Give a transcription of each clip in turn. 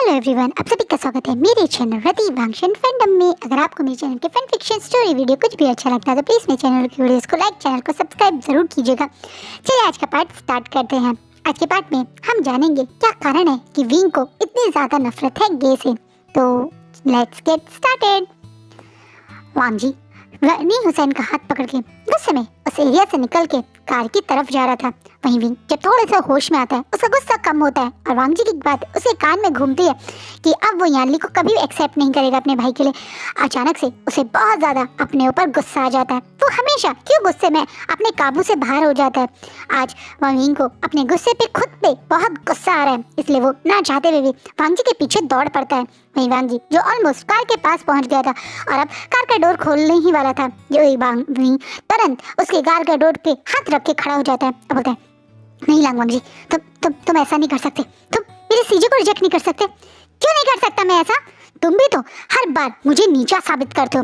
Hello everyone, आप सभी का स्वागत है मेरे चैनल रति वांगशन फैंडम में। अगर आपको मेरे चैनल के फैन फिक्शन स्टोरी वीडियो कुछ भी अच्छा लगता है तो प्लीज़ मेरे चैनल की वीडियोस को लाइक, चैनल को सब्सक्राइब जरूर कीजिएगा। चलिए आज का पार्ट स्टार्ट करते हैं। आज के पार्ट में हम जानेंगे क्या कारण है कि विंग को इतनी ज़्यादा नफरत है गे से। तो लेट्स गेट स्टार्टेड। वांग जी रनी हुसैन का हाथ पकड़ के गुस्से में उस एरिया से निकल के कार की तरफ जा रहा था। वहीं विंग जब थोड़ा सा होश में आता है उसका गुस्सा कम होता है और वांग जी की बात उसके कान में घूमती है कि अब वो यानली को कभी एक्सेप्ट नहीं करेगा अपने भाई के लिए। अचानक से उसे बहुत ज़्यादा अपने ऊपर गुस्सा आ जाता है। वो हमेशा क्यों गुस्से में अपने काबू से बाहर हो जाता है। आज विंग को अपने गुस्से पे खुद पे बहुत गुस्सा आ रहा है, इसलिए वो ना चाहते हुए भी वांग जी के पीछे दौड़ पड़ता है। वहीं वांग जी जो ऑलमोस्ट कार के पास पहुंच गया था और अब कार का डोर खोलने ही वाला था, जो विंग तुरंत उसके कार के डोर पे हाथ रख के खड़ा हो जाता है और बोलता है, नहीं वांग जी, तुम ऐसा नहीं कर सकते। तुम मेरे सीजे को रिजेक्ट नहीं कर सकते। क्यों नहीं कर सकता मैं ऐसा? तुम भी तो हर बार मुझे नीचा साबित करते हो।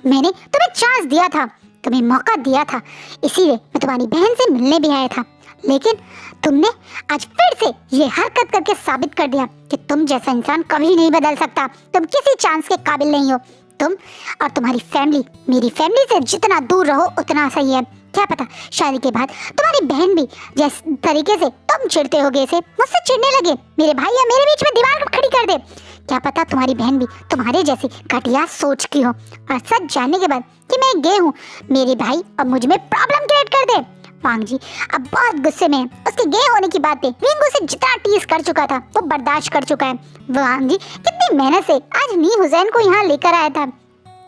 मैंने तुम्हें चांस दिया था, तुम्हें मौका दिया था, इसीलिए मैं तुम्हारी बहन से मिलने भी आया था, लेकिन तुमने आज फिर से ये हरकत करके साबित कर दिया कि तुम जैसा इंसान कभी नहीं बदल सकता। तुम किसी चांस के काबिल नहीं हो। तुम और तुम्हारी फैमिली मेरी फैमिली से जितना दूर रहो उतना सही है। क्या पता शादी के बाद तुम्हारी बहन भी जिस तरीके से तुम चिढ़ते होगे से मुझसे चिढ़ने लगे, मेरे भाई या मेरे बीच में दीवार खड़ी कर दे। क्या पता तुम्हारी बहन भी तुम्हारे जैसी घटिया सोच की हो और सच जानने के बाद कि मैं गे हूँ मेरे भाई और मुझ में प्रॉब्लम क्रिएट कर दे। वांग जी अब बहुत गुस्से में है। उसके गे होने की बातें विंग उसे जितना टीज कर चुका था वो बर्दाश्त कर चुका है। वांग जी कितनी मेहनत से आज नी हुसैन को यहाँ लेकर आया था।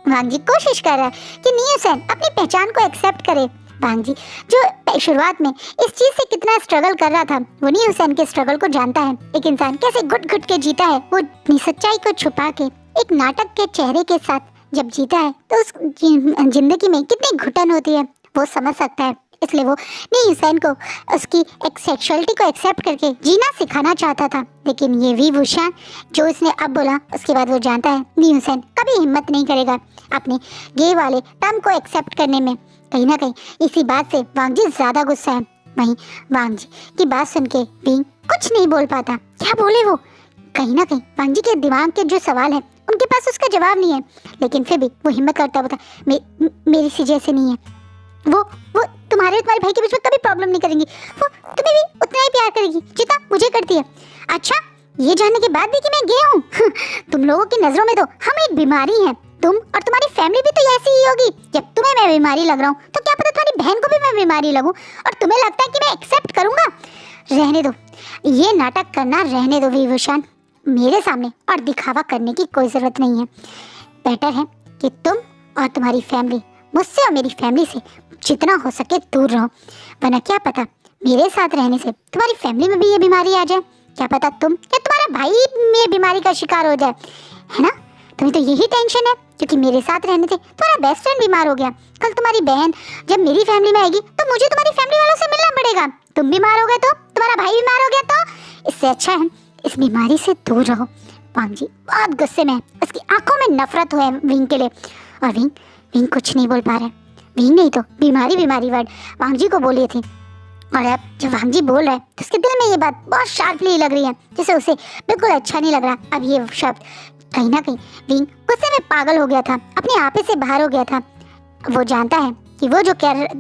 वांग जी कोशिश कर रहा है कि नी हुसैन अपनी पहचान को एक्सेप्ट करे। वांग जी जो शुरुआत में इस चीज से कितना स्ट्रगल कर रहा था, वो नी हुसैन के स्ट्रगल को जानता है। एक इंसान कैसे घुट घुट के जीता है, वो अपनी सच्चाई को छुपा के एक नाटक के चेहरे के साथ जब जीता है तो उस जिंदगी में कितनी घुटन होती है वो समझ सकता है। इसलिए वो नी हुसैन को उसकी एक सेक्सुअलिटी को एक्सेप्ट करके जीना सिखाना चाहता था, लेकिन ये वी भूषण जो इसने अब बोला उसके बाद वो जानता है नी हुसैन कभी हिम्मत नहीं करेगा अपने गे वाले टर्म को एक्सेप्ट करने में। कहीं ना कहीं इसी बात से वांग जी ज़्यादा गुस्सा है। वहीं वांग जी की बात सुन के विंग कुछ नहीं बोल पाता। क्या बोले वो? कहीं ना कहीं वांग जी के दिमाग के जो सवाल है उनके पास उसका जवाब नहीं है, लेकिन फिर भी वो हिम्मत करता होता मेरी सी जैसे नहीं है। वो तुम्हारे भाई के बीच में कभी प्रॉब्लम नहीं करेंगी। वो तुम्हें भी उतना ही प्यार करेगी जितना मुझे करती है। अच्छा, ये जानने के बाद भी कि मैं गे हूँ तुम लोगों की नजरों में तो हम एक बीमारी हैं। तुम और तुम्हारी फैमिली भी तो ऐसी ही होगी। जब तुम्हें मैं बीमारी लग रहा हूँ तो क्या पता तुम्हारी बहन को भी मैं बीमारी लगूं और तुम्हें लगता है कि मैं एक्सेप्ट करूंगा? रहने दो, ये नाटक करना रहने दो विभूषण। मेरे सामने और दिखावा करने की कोई जरूरत नहीं है। बेटर है कि तुम और तुम्हारी फैमिली मुझसे और मेरी फैमिली से जितना हो सके दूर रहो, वरना क्या पता मेरे साथ रहने से तुम्हारी फैमिली में भी ये बीमारी आ जाए। क्या पता तुम या तुम्हारा भाई में बीमारी का शिकार हो जाए, है ना? तुम्हें तो यही टेंशन है क्योंकि मेरे साथ रहने से तुम्हारा बेस्ट फ्रेंड बीमार हो गया। कल तुम्हारी बहन जब मेरी फैमिली में आएगी तो मुझे तुम्हारी फैमिली वालों से मिलना पड़ेगा। तुम बीमार हो गए तो तुम्हारा भाई बीमार हो गया तो इससे अच्छा है इस बीमारी से दूर रहो। वांग जी बहुत गुस्से में है, उसकी आंखों में नफरत हुआ है विंग के लिए और विंग कुछ नहीं बोल पा रहे। विंग नहीं तो बीमारी वर्ड वांग जी को बोली थी और अब जब वांग जी बोल रहा है तो उसके दिल में ये बात बहुत शार्पली लग रही है, जैसे उसे बिल्कुल अच्छा नहीं लग रहा। अब ये शब्द कहीं ना कहीं विंग गुस्से में पागल हो गया था, अपने आपे से बाहर हो गया था। वो जानता है कि वो जो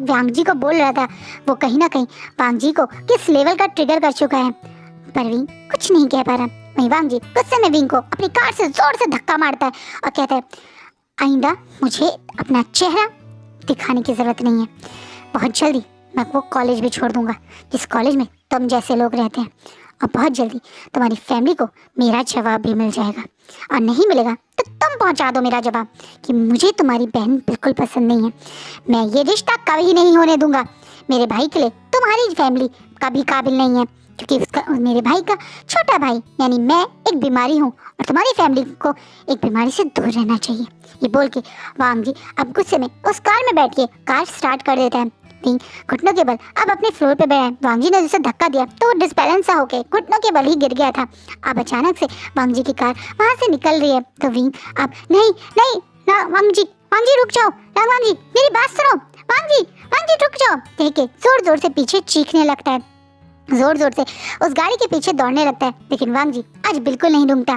वांग जी को बोल रहा था वो कहीं ना कहीं वांग जी को किस लेवल का ट्रिगर कर चुका है, पर विंग कुछ नहीं कह पा रहा। वहीं वांग जी गुस्से में विंग को अपनी कार से जोर से धक्का मारता है और कहता है, आइंदा मुझे अपना चेहरा दिखाने की जरूरत नहीं है। बहुत जल्दी मैं वो कॉलेज भी छोड़ दूंगा जिस कॉलेज में तुम जैसे लोग रहते हैं, और बहुत जल्दी तुम्हारी फैमिली को मेरा जवाब भी मिल जाएगा, और नहीं मिलेगा तो तुम पहुंचा दो मेरा जवाब कि मुझे तुम्हारी बहन बिल्कुल पसंद नहीं है। मैं ये रिश्ता कभी नहीं होने दूंगा। मेरे भाई के लिए तुम्हारी फैमिली कभी काबिल नहीं है क्योंकि उसका मेरे भाई का छोटा भाई यानी मैं एक बीमारी हूँ और तुम्हारी फैमिली को एक बीमारी से दूर रहना चाहिए। ये बोल के वांग जी अब गुस्से में उस कार में बैठ के कार स्टार्ट कर देता है। विंग घुटनों के बल अब अपने फ्लोर पे बैठा है। वांग जी ने जिसे धक्का दिया तो वो डिस्बैलेंस सा होके घुटनों के बल ही गिर गया था। अब अचानक से वांग जी की कार वहाँ से निकल रही है तो विंग अब नहीं ना वांग जी रुक जाओ, वांग जी मेरी बात सुनो, वांग जी रुक जाओ कह के जोर जोर से पीछे चीखने लगता है। जोर जोर से उस गाड़ी के पीछे दौड़ने लगता है, लेकिन वांग जी आज बिल्कुल नहीं रुकता।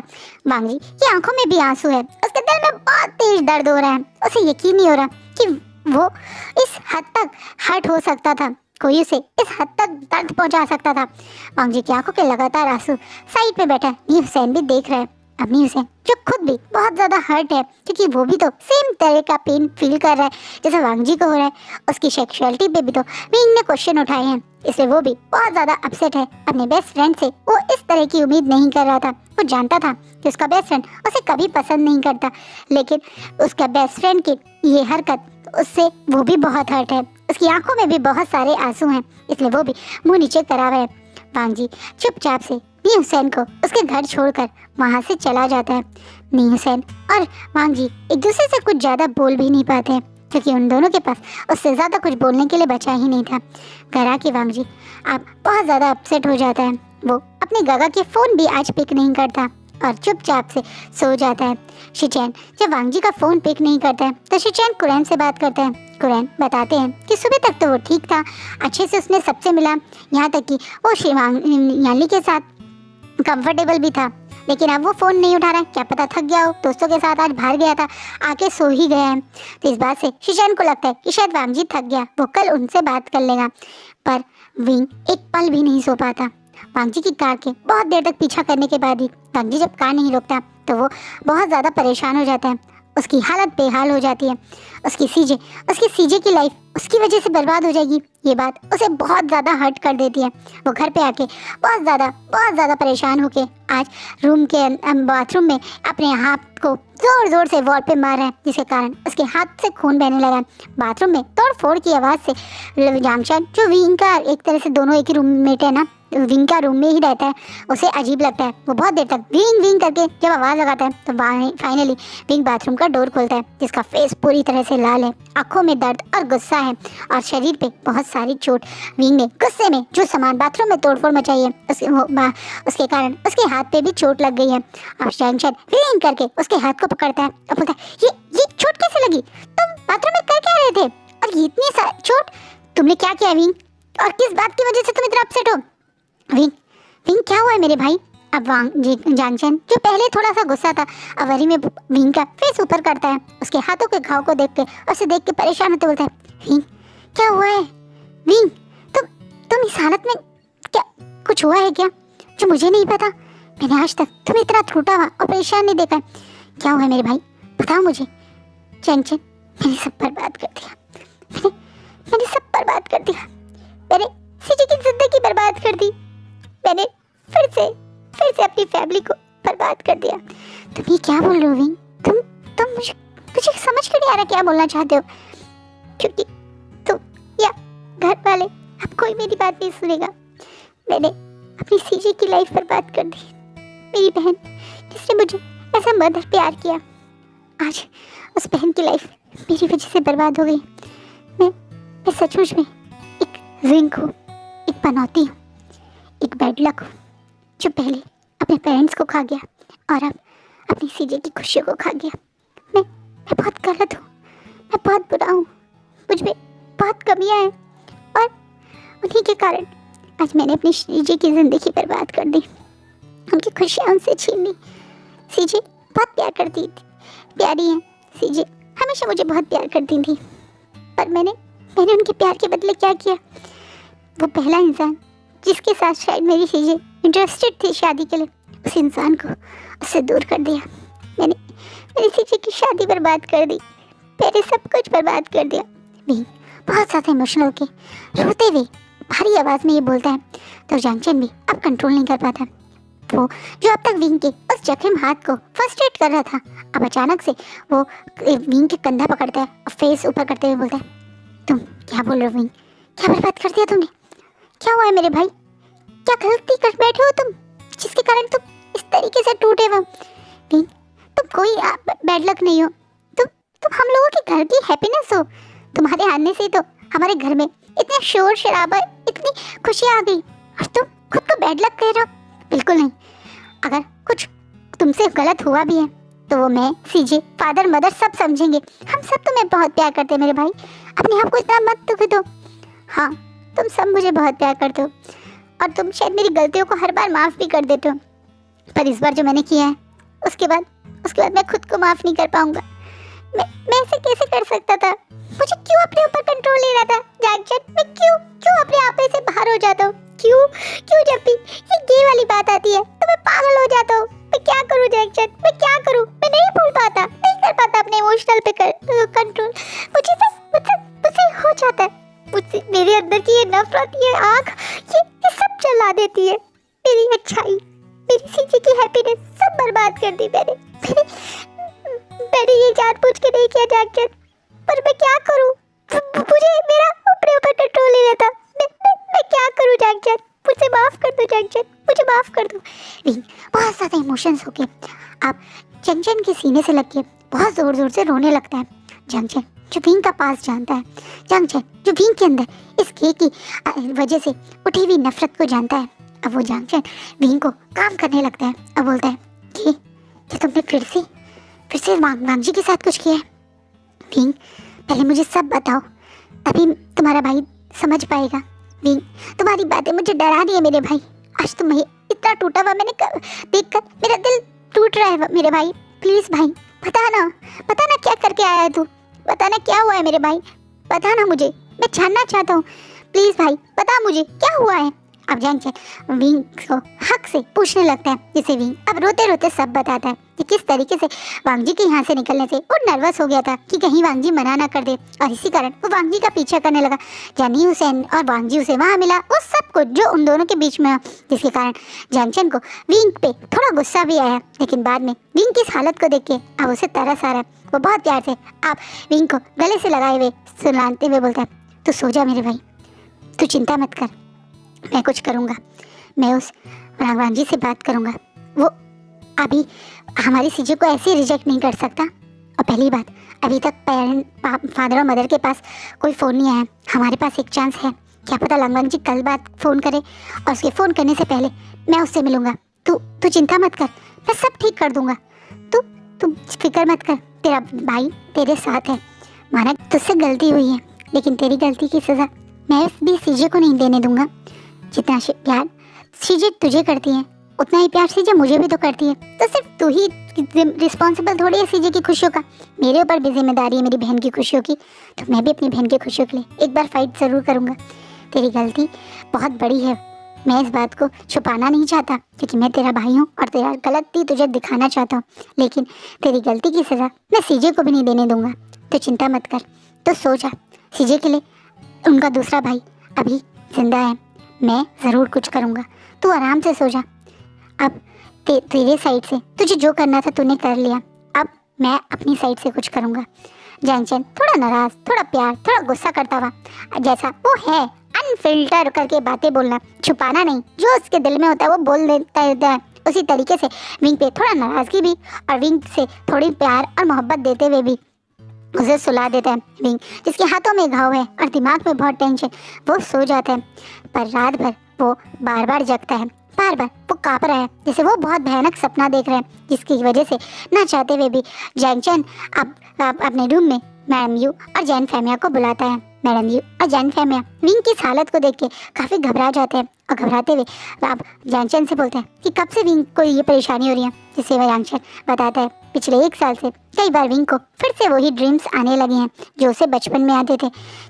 वांग जी की आंखों में भी आंसू है, उसके दिल में बहुत तेज दर्द हो रहा है। उसे यकीन नहीं हो रहा कि वो इस हद तक हर्ट हो सकता था, कोई उसे इस हद तक दर्द पहुंचा सकता था। वांग जी की आंखों के लगातार आंसू। साइड पे बैठा नी हुसैन भी देख रहा है। अब नी हुसैन जो खुद भी बहुत ज्यादा हर्ट है, क्योंकि वो भी तो सेम तरह का पेन फील कर रहा है जैसे वांग जी को हो रहा है। उसकी सेक्सुअलिटी पे भी तो विंग ने क्वेश्चन उठाए हैं, इसलिए वो भी बहुत ज्यादा अपसेट है अपने बेस्ट फ्रेंड से। वो इस तरह की उम्मीद नहीं कर रहा था। वो जानता था कि उसका बेस्ट फ्रेंड उसे कभी पसंद नहीं करता, लेकिन उसका बेस्ट फ्रेंड की ये हरकत उससे वो भी बहुत हर्ट है। उसकी आंखों में भी बहुत सारे आंसू हैं, इसलिए वो भी मुंह नीचे करा हुआ है। वांग जी चुपचाप से नी हुसैन को उसके घर छोड़कर वहां से चला जाता है। नी हुसैन और वांग जी एक दूसरे से कुछ ज्यादा बोल भी नहीं पाते, क्योंकि उन दोनों के पास उससे ज़्यादा कुछ बोलने के लिए बचा ही नहीं था। घर आके वांग जी अब बहुत ज़्यादा अपसेट हो जाता है। वो अपने गगा के फ़ोन भी आज पिक नहीं करता और चुपचाप से सो जाता है। शिचैन जब वांग जी का फ़ोन पिक नहीं करता है तो शिचैन कुरैन से बात करता है। कुरैन बताते हैं कि सुबह तक तो वो ठीक था, अच्छे से उसने सबसे मिला, यहाँ तक कि वो याली के साथ कंफर्टेबल भी था, लेकिन अब वो फ़ोन नहीं उठा रहा है। क्या पता थक गया हो, दोस्तों के साथ आज बाहर गया था, आके सो ही गया है। तो इस बात से शिचैन को लगता है कि शायद वांग जी थक गया, वो कल उनसे बात कर लेगा। पर विंग एक पल भी नहीं सो पाता। वांग जी की कार के बहुत देर तक पीछा करने के बाद भी वांग जी जब कार नहीं रोकता तो वो बहुत ज़्यादा परेशान हो जाता है। उसकी हालत बेहाल हो जाती है। उसकी सीजे की लाइफ उसकी वजह से बर्बाद हो जाएगी, ये बात उसे बहुत ज़्यादा हर्ट कर देती है। वो घर पे आके बहुत ज़्यादा परेशान होके आज रूम के बाथरूम में अपने हाथ को जोर जोर से वॉल पे मार रहा है, जिसके कारण उसके हाथ से खून बहने लगा। बाथरूम में तोड़ फोड़ की आवाज़ से जांगशान, जो विंग का एक तरह से दोनों एक ही रूममेट है ना, विंग का रूम में ही रहता है, उसे अजीब लगता है। वो बहुत देर तक विंग विंग करके जब आवाज़ लगाता है तो फाइनली विंग बाथरूम का डोर खोलता है, जिसका फेस पूरी तरह से लाल है, आंखों में दर्द और गुस्सा है और शरीर पे बहुत सारी चोट। विंग ने गुस्से में जो सामान बाथरूम में तोड़फोड़ मचाई है उसके कारण उसके हाथ पे भी चोट लग गई है। अब जांगशान विंग करके उसके हाथ को पकड़ता है और बोलता है, ये चोट कैसे लगी? तुम बाथरूम में कर क्या रहे थे? और ये इतनी चोट तुमने क्या किया विंग? और किस बात की वजह से तुम इतना अपसेट हो? विंग क्या हुआ है मेरे भाई? अब जांगशान जो पहले थोड़ा सा गुस्सा था, अवरी में विंग का फेस ऊपर करता है। उसके हाथों के घाव को देख के उसे देख के परेशान होते बोलता है, विंग क्या हुआ है? विंग तुम इस हालत में, क्या कुछ हुआ है क्या जो मुझे नहीं पता? मैंने आज तक तुम्हें इतना टूटा हुआ और परेशान नहीं देखा। क्या हुआ है मेरे भाई, बताओ मुझे। चैन मैंने सब बर्बाद कर दिया, मैंने सब बर्बाद कर दिया। मैंने सीजे की जिंदगी बर्बाद कर दी। मैंने फिर से अपनी फैमिली को बर्बाद कर दिया। तुम ये क्या बोल रहे हो विंग? तुम मुझे समझ कर नहीं आ रहा क्या बोलना चाहते हो, क्योंकि तुम या घर वाले अब कोई मेरी बात नहीं सुनेगा। मैंने अपनी सीजे की लाइफ बर्बाद कर दी। मेरी बहन जिसने मुझे ऐसा मदर प्यार किया, आज उस बहन की लाइफ मेरी वजह से बर्बाद हो गई। मैं सचमुच में एक विंग हूँ, एक पनौती हूँ, एक बैड लक हूँ जो पहले अपने पेरेंट्स को खा गया और अब अपनी सीजे की खुशियों को खा गया। मैं बहुत गलत हूँ, मैं बहुत बुरा हूँ, मुझ में बहुत कमियाँ हैं और उन्हीं के कारण आज मैंने अपनी सीजे की ज़िंदगी बर्बाद कर दी, उनकी खुशियाँ उनसे छीन ली। सीजे बहुत प्यार करती थी, प्यारी है सीजे, हमेशा मुझे बहुत प्यार करती थी, पर मैंने उनके प्यार के बदले क्या किया? वो पहला इंसान जिसके साथ शायद मेरी सीजे इंटरेस्टेड थी शादी के लिए, उस इंसान को उससे दूर कर दिया। मैंने मेरी सीजे की शादी बर्बाद कर दी, मेरे सब कुछ बर्बाद कर दिया। भी बहुत ज़्यादा इमोशनल होके रोते हुए भारी आवाज़ में ये बोलता है तो जांगशान भी अब कंट्रोल नहीं कर पाता। वो जो अब तक विंग के उस जख्म हाथ को फर्स्ट एड कर रहा था, अब अचानक से वो विंग के कंधा पकड़ता है और फेस ऊपर करते हुए बोलता है, तुम क्या बोल रहे हो विंग? क्या बर्बाद कर दिया तुमने? क्या हुआ है मेरे भाई? क्या गलती कर बैठे हो तुम जिसके कारण तुम इस तरीके से टूटे हो? विंग तुम कोई बैड लक नहीं हो, तुम हम लोगों के घर की हैप्पीनेस हो। तुम्हारे आने से तो हमारे घर में इतने शोर शराबा, इतनी खुशियाँ आ गई और तुम खुद को बैड लक कह रहे हो? बिल्कुल नहीं। अगर कुछ तुमसे गलत हुआ भी है तो वो मैं, सीजे, फादर, मदर सब समझेंगे। हम सब तुम्हें बहुत प्यार करते हैं मेरे भाई, अपने आप को इतना मत दुख दो। हाँ तुम सब मुझे बहुत प्यार करते हो, और तुम शायद मेरी गलतियों को हर बार माफ़ भी कर देते हो, पर इस बार जो मैंने किया है उसके बाद मैं खुद को माफ़ नहीं कर पाऊंगा। मैं ऐसे कैसे कर सकता था? मुझे क्यों अपने ऊपर कंट्रोल नहीं रहा था जैक्सन? मैं क्यों अपने आप से बाहर हो जाता हूँ? क्यों जब भी ये गे वाली बात आती है तो मैं पागल हो जाता हूँ? मैं क्या करूँ जैक्सन? मैं क्या करूँ? मैं नहीं भूल पाता, नहीं कर पाता अपने इमोशनल पे कंट्रोल। मुझसे हो जाता है। मुझसे मेरे अंदर की ये नफरत, ये आग, ये सब जला देती है। मेरी अच्छाई, मेरी सीजी की हैप्पीनेस सब बर्बाद कर दी मैंने ये जानबूझ के नहीं किया जैक्सन, पर मैं क्या करूं? मुझे मेरा अपने ऊपर कंट्रोल नहीं रहता। मैं क्या करूं जैक्सन? मुझे माफ कर दो जैक्सन, मुझे माफ कर दो। विंग बहुत ज़्यादा इमोशंस होके आप जंक्शन के सीने से लग के बहुत ज़ोर ज़ोर से रोने लगता है। जंक्शन जो विंग का पास जानता है, जंक्शन जो विंग के अंदर इस गे की वजह से उठी हुई नफरत को जानता है, अब वो जंक्शन विंग को काम करने लगता है। अब बोलता है कि तुमने फिर से वांग जी के साथ कुछ किया है। विंग पहले मुझे सब बताओ, तभी तुम्हारा भाई समझ पाएगा। विंग तुम्हारी बातें मुझे डरा रही है मेरे भाई। आज तुम्हें इतना टूटा हुआ मैंने देखकर मेरा दिल टूट रहा है मेरे भाई। प्लीज़ भाई बता ना क्या करके आया है तू? बता ना क्या हुआ है मेरे भाई? बता ना मुझे, मैं जानना चाहता हूँ। प्लीज़ भाई बता मुझे क्या हुआ है। अब जंक्शन विंग को हक से पूछने लगता है, जिसे विंग अब रोते रोते सब बताता है कि किस तरीके से वांग जी के यहाँ से निकलने से वो नर्वस हो गया था कि कहीं वांग जी मना ना कर दे, और इसी कारण वो वांग जी का पीछा करने लगा। जानी हुसैन और वांग जी उसे वहाँ मिला, उस सब कुछ जो उन दोनों के बीच में, जिसके कारण जंक्शन को विंग पे थोड़ा गुस्सा भी आया, लेकिन बाद में विंग की इस हालत को देख के अब उसे तरस आ रहा है। वो बहुत प्यार से आप विंग को गले से लगाए हुए सुलाते हुए बोलता है, तू सो जा मेरे भाई, तू चिंता मत कर, मैं कुछ करूँगा। मैं उस वांग जी से बात करूँगा, वो अभी हमारी सीजे को ऐसे रिजेक्ट नहीं कर सकता। और पहली बात, अभी तक फादर और मदर के पास कोई फ़ोन नहीं आया। हमारे पास एक चांस है, क्या पता वांग जी कल बात फ़ोन करे, और उसके फ़ोन करने से पहले मैं उससे मिलूँगा। तू चिंता मत कर, मैं सब ठीक कर दूँगा। तू फिक्र मत कर, तेरा भाई तेरे साथ है। माना तुझसे गलती हुई है, लेकिन तेरी गलती की सज़ा मैं भी सीजे को नहीं देने दूँगा। जितना प्यार सीजे तुझे करती है, उतना ही प्यार सीजे मुझे भी तो करती है। तो सिर्फ तू ही रिस्पॉन्सिबल थोड़ी है सीजे की खुशियों का, मेरे ऊपर भी जिम्मेदारी है मेरी बहन की खुशियों की। तो मैं भी अपनी बहन की खुशियों के लिए एक बार फाइट ज़रूर करूँगा। तेरी गलती बहुत बड़ी है, मैं इस बात को छुपाना नहीं चाहता, क्योंकि मैं तेरा भाई हूँ और तेरा गलती तुझे दिखाना चाहता हूँ, लेकिन तेरी गलती की सज़ा मैं सीजे को भी नहीं देने दूँगा। तो चिंता मत कर, तो सो जा। सीजे के लिए उनका दूसरा भाई अभी जिंदा है, मैं ज़रूर कुछ करूँगा, तू आराम से सो जा। अब तेरे साइड से तुझे जो करना था तूने कर लिया, अब मैं अपनी साइड से कुछ करूँगा। जंक्शन थोड़ा नाराज़, थोड़ा प्यार, थोड़ा गुस्सा करता हुआ, जैसा वो है अनफिल्टर करके बातें बोलना, छुपाना नहीं, जो उसके दिल में होता है वो बोल देता है। उसी तरीके से विंग पे थोड़ा नाराज़गी भी और विंग से थोड़ी प्यार और मोहब्बत देते हुए भी उसे सुला देता है। विंग जिसके हाथों में घाव है और दिमाग में बहुत टेंशन, वो सो जाता है, पर रात भर वो बार बार जगता है, बार बार वो काँप रहा है, जैसे वो बहुत भयानक सपना देख रहा है, जिसकी वजह से ना चाहते हुए भी जंक्शन अब अपने रूम में मैडम यू और जैन फैमिया को बुलाता है। मैडम यू और जैन फैमिया विंग की इस हालत को देख के काफ़ी घबरा जाते हैं, और घबराते हुए अब जंक्शन से बोलते हैं कि कब से विंग को ये परेशानी हो रही है, जिससे वह जंक्शन बताता है पिछले 1 साल से कई बार विंग को फिर से वही ड्रीम्स आने लगे हैं जो उसे बचपन में आते थे,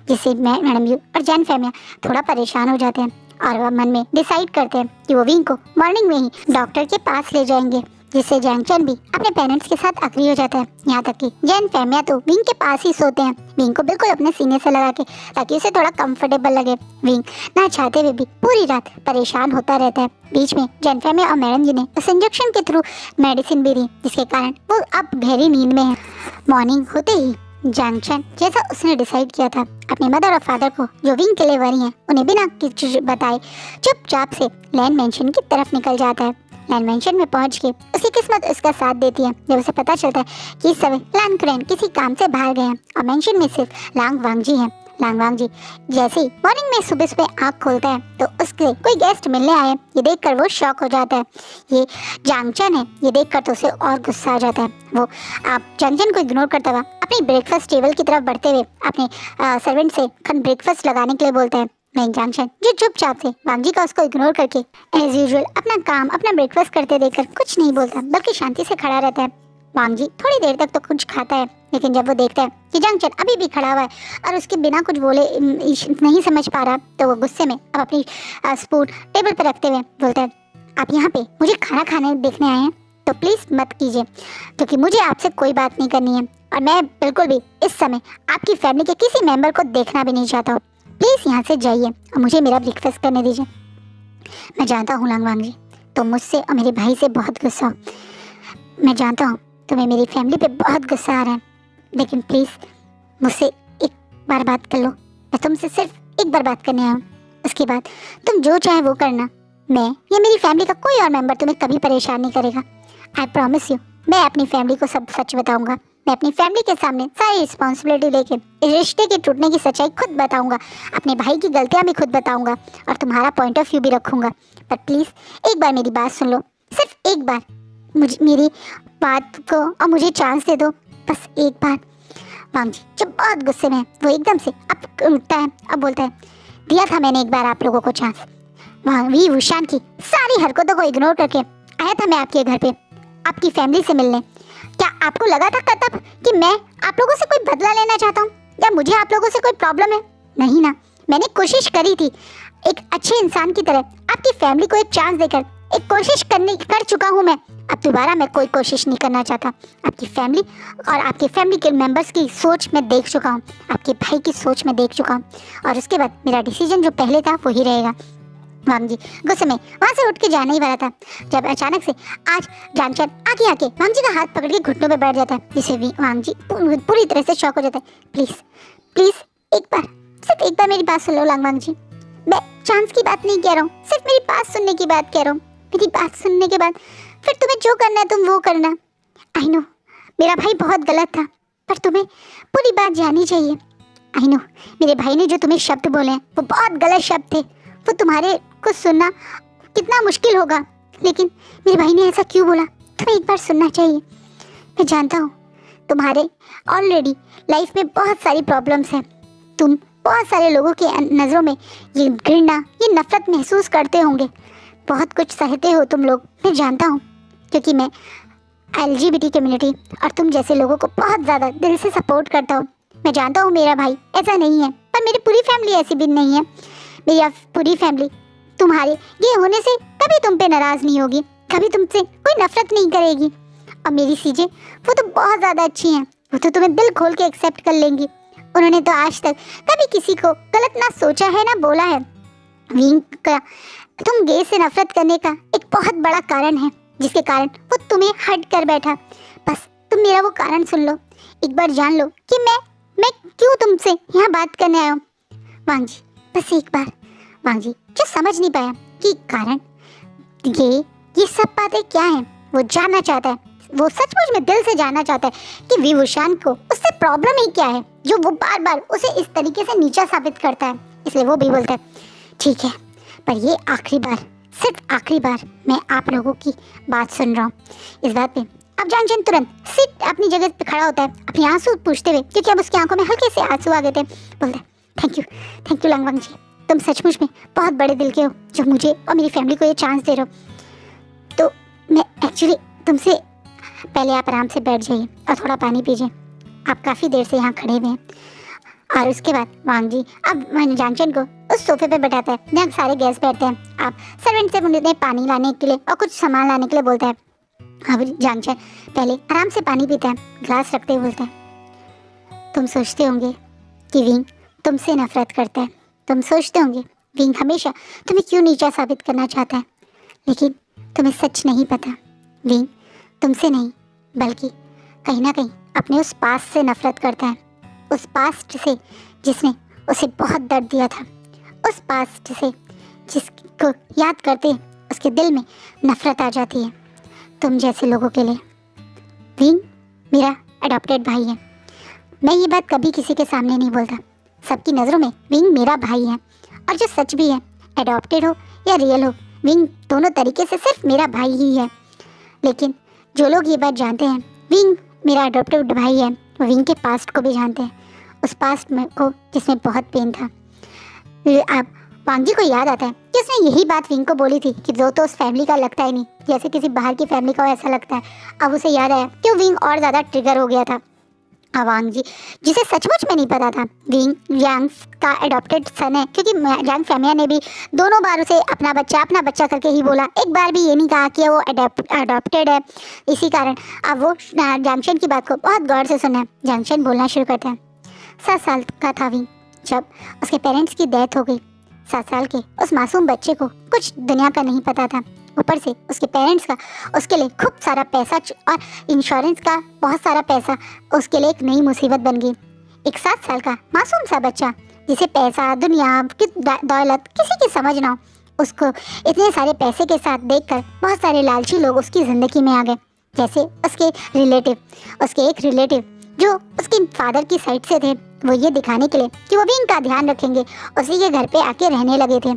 जिससे मैडम यू और जैन फैमिया थोड़ा परेशान हो जाते हैं, और वह मन में डिसाइड करते हैं कि वो विंग को मॉर्निंग में ही डॉक्टर के पास ले जाएंगे, जिससे जंक्शन भी अपने पेरेंट्स के साथ अग्री हो जाता है। यहाँ तक कि जैन फैमिया तो विंग के पास ही सोते हैं, विंग को बिल्कुल अपने सीने से लगा के, ताकि उसे थोड़ा कंफर्टेबल लगे। विंग ना चाहते हुए भी पूरी रात परेशान होता रहता है। बीच में जैन फैमिया और मैडम जी ने उस इंजेक्शन के थ्रू मेडिसिन भी दी, जिसके कारण वो अब गहरी नींद में है। मॉर्निंग होते ही जंक्शन जैसा उसने डिसाइड किया था, अपने मदर और फादर को जो विंग के लिए वरी हैं उन्हें बिना कुछ बताए चुपचाप से लैंड मेंशन की तरफ निकल जाता है। लैंड मेंशन में पहुंच के उसकी किस्मत उसका साथ देती है, जब उसे पता चलता है कि इस समय लांग किसी काम से बाहर गए हैं और मेंशन में सिर्फ लांग वांग जी हैं। लांग वांग जी जैसे ही मॉर्निंग में सुबह सुबह आँख खोलता है तो उसके कोई गेस्ट मिलने आए, ये देखकर वो शॉक हो जाता है। ये जंक्शन है, ये देखकर तो उसे और गुस्सा आ जाता है। वो आप जंक्शन को इग्नोर करता हुआ अपनी ब्रेकफास्ट टेबल की तरफ बढ़ते हुए अपने सर्वेंट से ब्रेकफास्ट लगाने के लिए बोलता है। वहीं जंक्शन जो चुपचाप से वांग जी का उसको इग्नोर करके एज यूजुअल अपना काम अपना ब्रेकफास्ट करते देखकर कुछ नहीं बोलता बल्कि शांति से खड़ा रहता है। वांग जी थोड़ी देर तक तो कुछ खाता है, लेकिन जब वो देखता है कि जंक्शन अभी भी खड़ा हुआ है और उसके बिना कुछ बोले नहीं समझ पा रहा, तो वो गुस्से में अब अपनी स्पून टेबल पर रखते हुए बोलता है, आप यहाँ पे मुझे खाना खाने देखने आए हैं तो प्लीज़ मत कीजिए, क्योंकि मुझे आपसे कोई बात नहीं करनी है और मैं बिल्कुल भी इस समय आपकी फैमिली के किसी मेंबर को देखना भी नहीं चाहता हूँ। प्लीज़ यहाँ से जाइए और मुझे मेरा ब्रेकफास्ट करने दीजिए। मैं जानता हूँ वांग जी, तो मुझसे और मेरे भाई से बहुत गुस्सा हो। मैं जानता हूँ तुम्हें मेरी फैमिली पे बहुत गुस्सा आ रहा है, लेकिन प्लीज़ मुझसे एक बार बात कर लो। मैं तुमसे सिर्फ एक बार बात करने आया हूँ, उसके बाद तुम जो चाहे वो करना। मैं या मेरी फैमिली का कोई और मेंबर तुम्हें कभी परेशान नहीं करेगा। आई प्रॉमिस यू, मैं अपनी फैमिली को सब सच बताऊंगा। मैं अपनी फैमिली के सामने सारी रिस्पॉन्सिबिलिटी लेके इस रिश्ते के टूटने की सच्चाई खुद बताऊंगा, अपने भाई की गलतियां भी खुद बताऊंगा और तुम्हारा पॉइंट ऑफ व्यू भी रखूंगा। पर प्लीज़ एक बार मेरी बात सुन लो, सिर्फ एक बार मुझे मेरी बात को और मुझे चांस दे दो, बस एक बार। वांग जी जब बहुत गुस्से में वो एकदम से अब उठता है, अब बोलता है, दिया था मैंने एक बार आप लोगों को चांस। वी वुशान की सारी हरकतों को इग्नोर करके आया था मैं आपके घर पे आपकी फैमिली से मिलने। क्या आपको लगा था तब कि मैं आप लोगों से कोई बदला लेना चाहता हूँ या मुझे आप लोगों से कोई प्रॉब्लम है? नहीं ना, मैंने कोशिश करी थी एक अच्छे इंसान की तरह आपकी फैमिली को एक चांस देकर एक कोशिश कर चुका हूँ मैं। अब दोबारा मैं कोई कोशिश नहीं करना चाहता। आपकी फैमिली और आपके फैमिली के मेंबर्स की सोच मैं देख चुका हूँ, आपके भाई की सोच मैं देख चुका हूँ और उसके बाद मेरा डिसीजन जो पहले था वही रहेगा। वांग जी गुस्से में वहाँ से उठ के जाने ही वाला था जब अचानक से आज जानचंद आगे आके वांग जी का हाथ पकड़ के घुटनों पे बैठ जाता है, जिसे वांग जी पूरी तरह से शॉक हो जाता है। प्लीज़ प्लीज़ एक बार, सिर्फ एक बार मेरी बात सुन लो वांग जी। मैं चांस की बात नहीं कह रहा हूँ, सिर्फ मेरी बात सुनने की बात कह रहा हूँ। मेरी बात सुनने के बाद फिर तुम्हें जो करना है तुम वो करना। आई नो मेरा भाई बहुत गलत था, पर तुम्हें पूरी बात जाननी चाहिए। आई नो मेरे भाई ने जो तुम्हें शब्द बोले हैं वो बहुत गलत शब्द थे, वो तुम्हारे को सुनना कितना मुश्किल होगा, लेकिन मेरे भाई ने ऐसा क्यों बोला तुम्हें एक बार सुनना चाहिए। मैं जानता हूँ तुम्हारे ऑलरेडी लाइफ में बहुत सारी प्रॉब्लम्स हैं, तुम बहुत सारे लोगों के नज़रों में ये घृणा ये नफरत महसूस करते होंगे, बहुत कुछ सहते हो तुम लोग। मैं जानता हूँ क्योंकि मैं LGBT कम्युनिटी और तुम जैसे लोगों को बहुत ज़्यादा दिल से सपोर्ट करता हूँ। मैं जानता हूँ मेरा भाई ऐसा नहीं है, पर मेरी पूरी फैमिली ऐसी भी नहीं है। मेरी पूरी फैमिली तुम्हारे ये होने से कभी तुम पे नाराज़ नहीं होगी, कभी तुमसे कोई नफरत नहीं करेगी। और मेरी सीजे वो तो बहुत ज़्यादा अच्छी हैं, वो तो तुम्हें दिल खोल के एक्सेप्ट कर लेंगी। उन्होंने तो आज तक कभी किसी को गलत ना सोचा है ना बोला है। विंग का तुम गे से नफरत करने का एक बहुत बड़ा कारण है, जिसके कारण वो तुम्हें हट कर बैठा। बस तुम मेरा वो कारण सुन लो, एक बार जान लो कि मैं क्यों तुमसे यहाँ बात करने आया हूँ। वांग जी बस एक बार। वांग जी जो समझ नहीं पाया कि कारण ये सब बातें क्या हैं, वो जानना चाहता है, वो सचमुच में दिल से जानना चाहता है कि विभूषण को उससे प्रॉब्लम ही क्या है जो वो बार बार उसे इस तरीके से नीचा साबित करता है। इसलिए वो भी बोलता है, ठीक है पर ये आखिरी बार, सिर्फ आखिरी बार मैं आप लोगों की बात सुन रहा हूँ। इस बात पे अब जानचंद तुरंत सीट अपनी जगह पे खड़ा होता है, अपने आंसू पूछते हुए, क्योंकि अब उसकी आंखों में हल्के से आंसू आ गए थे। बोलता है, थैंक यू वांग जी, तुम सचमुच में बहुत बड़े दिल के हो जो मुझे और मेरी फैमिली को ये चांस दे रहे हो। तो मैं एक्चुअली तुमसे पहले आप आराम से बैठ जाइए और थोड़ा पानी पीजिए, आप काफ़ी देर से यहाँ खड़े हुए हैं। और उसके बाद वांग जी अब जानचंद को उस सोफे पे बैठाता है जहाँ सारे गेस्ट बैठते हैं। आप सर्वेंट से उन्हें पानी लाने के लिए और कुछ सामान लाने के लिए बोलता है। अब जानचंद पहले आराम से पानी पीता है, ग्लास रखते हुए बोलता है, तुम सोचते होंगे कि विंग तुमसे नफरत करता है, तुम सोचते होंगे विंग हमेशा तुम्हें क्यों नीचा साबित करना चाहता है, लेकिन तुम्हें सच नहीं पता। विंग तुमसे नहीं बल्कि कहीं ना कहीं अपने उस पास्ट से नफरत करता है, उस पास्ट से जिसने उसे बहुत दर्द दिया था, उस पास्ट से जिसको याद करते उसके दिल में नफरत आ जाती है। तुम जैसे लोगों के लिए विंग मेरा अडॉप्टेड भाई है। मैं ये बात कभी किसी के सामने नहीं बोलता, सबकी नज़रों में विंग मेरा भाई है, और जो सच भी है, अडॉप्टेड हो या रियल हो, विंग दोनों तरीके से सिर्फ मेरा भाई ही है। लेकिन जो लोग ये बात जानते हैं विंग मेरा अडॉप्टेड भाई है, वो विंग के पास्ट को भी जानते हैं, उस पास्ट में को जिसमें बहुत पेन था। आप वांग जी को याद आता है कि उसने यही बात विंग को बोली थी कि वो तो उस फैमिली का लगता ही नहीं, जैसे किसी बाहर की फैमिली का ऐसा लगता है। अब उसे याद आया कि विंग और ज़्यादा ट्रिगर हो गया था। वांग जी, जिसे सचमुच में नहीं पता था विंग यांग का एडॉप्टेड सन है, क्योंकि यांग फैमिया ने भी दोनों बार उसे अपना बच्चा करके ही बोला, एक बार भी ये नहीं कहा कि वो अडॉप्टेड है। इसी कारण अब वो जंक्शन की बात को बहुत गौर से सुना। जंक्शन बोलना शुरू करता है। 7 साल का था विंग जब उसके पेरेंट्स की डेथ हो गई। 7 साल के उस मासूम बच्चे को कुछ दुनिया का नहीं पता था। ऊपर से उसके पेरेंट्स का उसके लिए खूब सारा पैसा और इंश्योरेंस का बहुत सारा पैसा उसके लिए एक नई मुसीबत बन गई। एक 7 साल का मासूम सा बच्चा जिसे पैसा, दुनिया की दौलत किसी की समझ ना हो, उसको इतने सारे पैसे के साथ देखकर बहुत सारे लालची लोग उसकी ज़िंदगी में आ गए। जैसे उसके एक रिलेटिव जो उसके फादर की साइड से थे, वो ये दिखाने के लिए कि वो विंग का ध्यान रखेंगे, उसी के घर पे आके रहने लगे थे।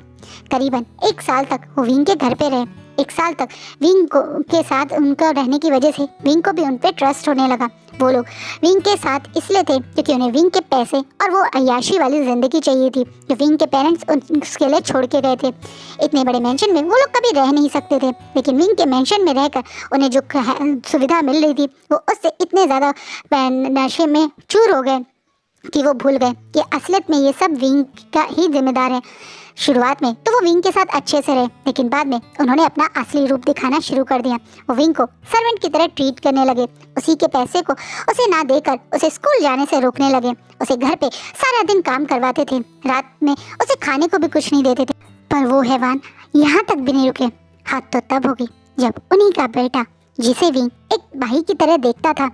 करीबन 1 साल तक वो विंग के घर पे रहे। 1 साल तक विंग के साथ उनका रहने की वजह से विंग को भी उन पे ट्रस्ट होने लगा। वो लोग विंग के साथ इसलिए थे क्योंकि उन्हें विंग के पैसे और वो अय्याशी वाली ज़िंदगी चाहिए थी जो विंग के पेरेंट्स उसके लिए छोड़ के गए थे। इतने बड़े मेंशन में वो लोग कभी रह नहीं सकते थे, लेकिन विंग के मेंशन में रहकर उन्हें जो सुविधा मिल रही थी वो उससे इतने ज़्यादा नशे में चूर हो गए कि वो भूल गए कि असलियत में ये सब विंग का ही जिम्मेदार है। शुरुआत में तो वो विंग के साथ अच्छे से रहे, लेकिन बाद में उन्होंने अपना असली रूप दिखाना शुरू कर दिया। वो विंग को सर्वेंट की तरह ट्रीट करने लगे। उसी के पैसे को उसे ना देकर उसे स्कूल जाने से रोकने लगे। उसे घर पे सारा दिन काम करवाते थे, रात में उसे खाने को भी कुछ नहीं देते थे। पर वो हैवान यहाँ तक भी नहीं रुके। हाथ तो तब होगी जब उन्हीं का बेटा, जिसे विंग एक भाई की तरह देखता था,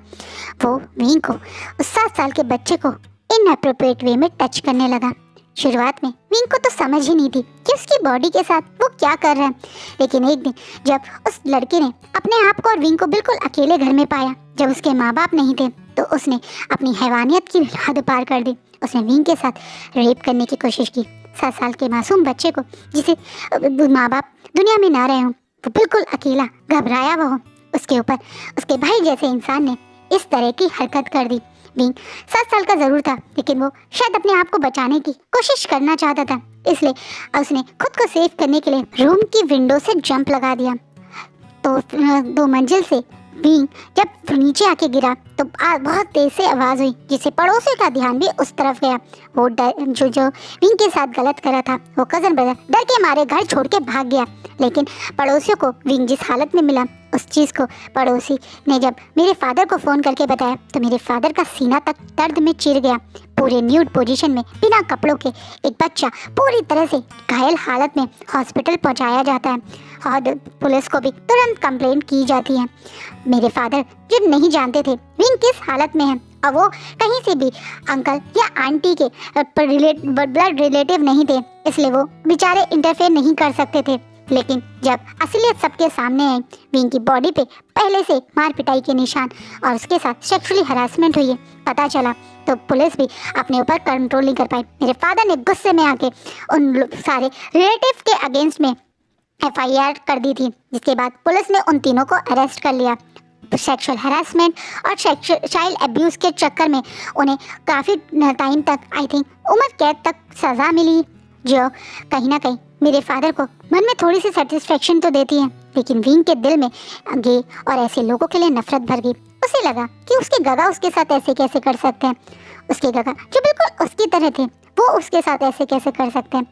वो विंग को उस 7 साल के बच्चे को इनअप्रोप्रिएट वे में टच करने लगा। शुरुआत में विंग को तो समझ ही नहीं थी कि उसकी बॉडी के साथ वो क्या कर रहा है, लेकिन एक दिन जब उस लड़के ने अपने आप को और विंग को बिल्कुल अकेले घर में पाया, जब उसके माँ बाप नहीं थे, तो उसने अपनी हैवानियत की हद पार कर दी। उसने विंग के साथ रेप करने की कोशिश की। 7 साल के मासूम बच्चे को, जिसे माँ बाप दुनिया में ना रहे हों, वो बिल्कुल अकेला घबराया हुआ हो, उसके ऊपर उसके भाई जैसे इंसान ने इस तरह की हरकत कर दी। विंग 7 साल का जरूर था, लेकिन वो शायद अपने आप को बचाने की कोशिश करना चाहता था, इसलिए उसने खुद को सेव करने के लिए रूम की विंडो से जंप लगा दिया। तो 2 मंजिल से विंग जब नीचे आके गिरा तो बहुत तेज से आवाज़ हुई, जिससे पड़ोसी का ध्यान भी उस तरफ गया। वो जो विंग के साथ गलत करा था, वो कज़न ब्रदर डर के मारे घर छोड़ के भाग गया। लेकिन पड़ोसियों को विंग जिस हालत में मिला, उस चीज़ को पड़ोसी ने जब मेरे फादर को फ़ोन करके बताया तो मेरे फादर का सीना तक दर्द में चिर गया। पूरे न्यूड पोजीशन में बिना कपड़ों के एक बच्चा पूरी तरह से घायल हालत में हॉस्पिटल पहुंचाया जाता है और पुलिस को भी तुरंत कंप्लेंट की जाती है। मेरे फादर जो नहीं जानते थे विंग किस हालत में है, और वो कहीं से भी अंकल या आंटी के ब्लड रिलेटिव नहीं थे, इसलिए वो बेचारे इंटरफेयर नहीं कर सकते थे। लेकिन जब असलियत सबके सामने आई, विंग की बॉडी पे पहले से मार पिटाई के निशान और उसके साथ सेक्सुअली हरासमेंट हुई है पता चला, तो पुलिस भी अपने ऊपर कंट्रोल नहीं कर पाई। मेरे फादर ने गुस्से में आके उन सारे रिलेटिव के अगेंस्ट में FIR कर दी थी, जिसके बाद पुलिस ने उन तीनों को अरेस्ट कर लिया। सेक्सुअल हरासमेंट और चाइल्ड अब्यूज़ के चक्कर में उन्हें काफ़ी टाइम तक, आई थिंक उम्र कैद तक सज़ा मिली, जो कहीं ना कहीं मेरे फादर को मन में थोड़ी सी सेटिस्फेक्शन तो देती है, लेकिन विंग के दिल में गे और ऐसे लोगों के लिए नफरत भर गई। उसे लगा कि उसके गगा उसके साथ ऐसे कैसे कर सकते हैं, उसके गगा जो बिल्कुल उसकी तरह थे वो उसके साथ ऐसे कैसे कर सकते हैं।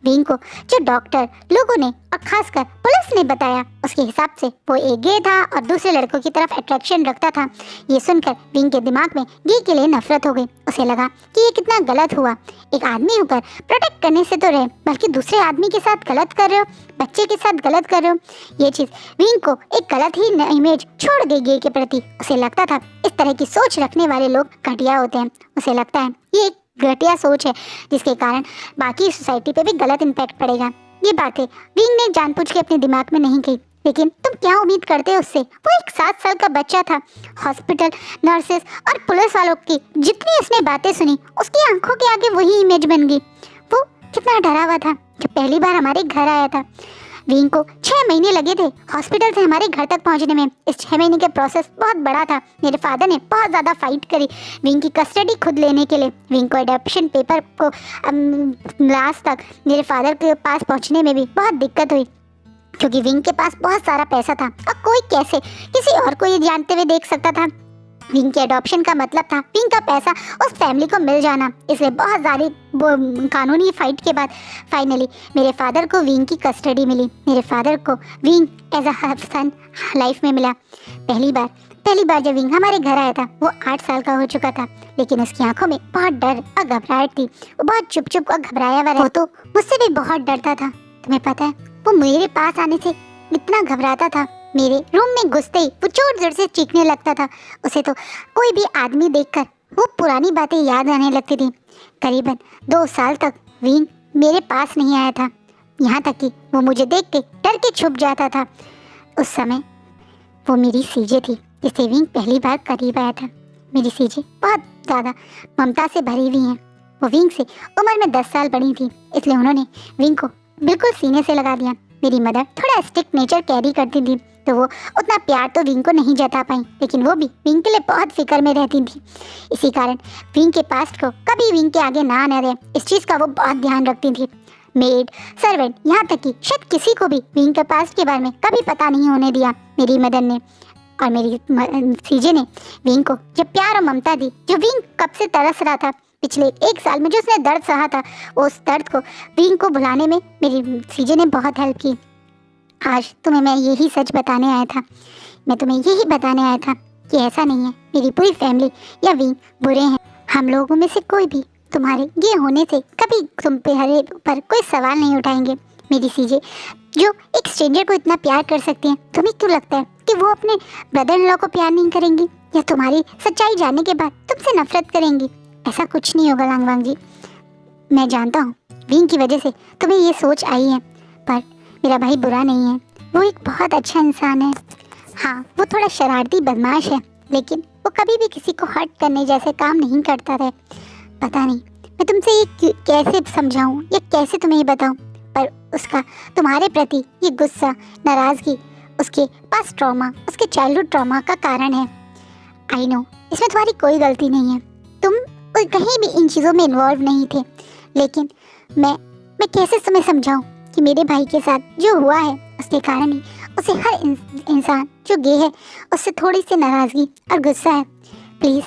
विंग को जो डॉक्टर लोगों ने और खासकर पुलिस ने बताया, उसके हिसाब से वो एक गे था और दूसरे लड़कों की तरफ अट्रैक्शन रखता था। ये सुनकर विंग के दिमाग में गे के लिए नफरत हो गई। उसे लगा कि ये कितना गलत हुआ, एक आदमी होकर प्रोटेक्ट करने से तो रहे, बल्कि दूसरे आदमी के साथ गलत कर रहे हो, बच्चे के साथ गलत कर रहे हो। ये चीज़ विंग को एक गलत ही इमेज छोड़ गई गे के प्रति। उसे लगता था इस तरह की सोच रखने वाले लोग घटिया होते हैं। उसे लगता है ये एक घटिया सोच है जिसके कारण बाकी सोसाइटी पे भी गलत इम्पैक्ट पड़ेगा। ये बातें विंग ने जानबूझ के अपने दिमाग में नहीं की, लेकिन तुम क्या उम्मीद करते हो उससे? वो एक 7 साल का बच्चा था। हॉस्पिटल, नर्सेस और पुलिस वालों की जितनी उसने बातें सुनी, उसकी आंखों के आगे वही इमेज बन गई। वो कितना डरा हुआ था जब पहली बार हमारे घर आया था। विंग को 6 महीने लगे थे हॉस्पिटल से हमारे घर तक पहुंचने में। इस 6 महीने का प्रोसेस बहुत बड़ा था। मेरे फादर ने बहुत ज़्यादा फाइट करी विंग की कस्टडी खुद लेने के लिए। विंग को एडॉप्शन पेपर को लास्ट तक मेरे फादर के पास पहुंचने में भी बहुत दिक्कत हुई, क्योंकि विंग के पास बहुत सारा पैसा था और कोई कैसे किसी और को ये जानते हुए देख सकता था। विंग के एडॉप्शन का मतलब था विंग का पैसा उस फैमिली को मिल जाना। इसलिए बहुत सारी कानूनी फाइट के बाद फाइनली मेरे फादर को विंग की कस्टडी मिली। मेरे फादर को विंग एज अ सन लाइफ में मिला। पहली बार जब विंग हमारे घर आया था वो 8 साल का हो चुका था, लेकिन उसकी आंखों में बहुत डर और घबराहट थी। वो बहुत चुप और घबराया हुआ वो तो मुझसे भी बहुत डरता था। तुम्हें पता है वो मेरे पास आने से इतना घबराता था, मेरे रूम में घुसते ही वो जोर जोर से चीखने लगता था। उसे तो कोई भी आदमी देखकर वो पुरानी बातें याद आने लगती थी। करीबन 2 साल तक विंग मेरे पास नहीं आया था, यहाँ तक कि वो मुझे देख के डर के छुप जाता था। उस समय वो मेरी सीजे थी जिसे विंग पहली बार करीब आया था। मेरी सीजे बहुत ज़्यादा ममता से भरी हुई हैं। वो विंग से उम्र में 10 साल बड़ी थी, इसलिए उन्होंने विंग को बिल्कुल सीने से लगा दिया। मेरी मदर थोड़ा स्ट्रिक्ट नेचर कैरी करती थी, तो वो उतना प्यार तो विंग को नहीं जता पाई, लेकिन वो भी विंग के लिए बहुत फिक्र में रहती थी। इसी कारण विंग के पास्ट को कभी विंग के आगे ना आने दे, इस चीज़ का वो बहुत ध्यान रखती थी। मेड, सर्वेंट, यहाँ तक कि शायद किसी को भी विंग के पास्ट के बारे में कभी पता नहीं होने दिया। मेरी मदर ने और मेरी सीजे ने विंग को जो प्यार और ममता दी, जो विंग कब से तरस रहा था, पिछले 1 साल में जो उसने दर्द सहा था, उस दर्द को विंग को भुलाने में मेरी सीजे ने बहुत हेल्प की। आज तुम्हें मैं यही सच बताने आया था। मैं तुम्हें यही बताने आया था कि ऐसा नहीं है मेरी पूरी फैमिली या विंग बुरे हैं। हम लोगों में से कोई भी तुम्हारे ये होने से कभी तुम पे हरे पर कोई सवाल नहीं उठाएंगे। मेरी सीजे जो एक स्ट्रेंजर को इतना प्यार कर सकती हैं, तुम्हें क्यों लगता है कि वो अपने ब्रदर इन लॉ को प्यार नहीं करेंगी या तुम्हारी सच्चाई जानने के बाद तुमसे नफरत करेंगी? ऐसा कुछ नहीं होगा लांगवांग जी। मैं जानता हूँ विंग की वजह से तुम्हें ये सोच आई है, पर मेरा भाई बुरा नहीं है, वो एक बहुत अच्छा इंसान है। हाँ, वो थोड़ा शरारती बदमाश है, लेकिन वो कभी भी किसी को हर्ट करने जैसे काम नहीं करता है। पता नहीं मैं तुमसे ये कैसे समझाऊँ या कैसे तुम्हें ये बताऊँ, पर उसका तुम्हारे प्रति ये गुस्सा, नाराज़गी उसके पास ट्रॉमा, उसके चाइल्डहुड ट्रॉमा का कारण है। आई नो इसमें तुम्हारी कोई गलती नहीं है, तुम कहीं भी इन चीज़ों में इन्वॉल्व नहीं थे, लेकिन मैं कैसे तुम्हें समझाऊँ कि मेरे भाई के साथ जो हुआ है उसके कारण ही उसे हर इंसान जो गे है उससे थोड़ी सी नाराज़गी और गुस्सा है। प्लीज़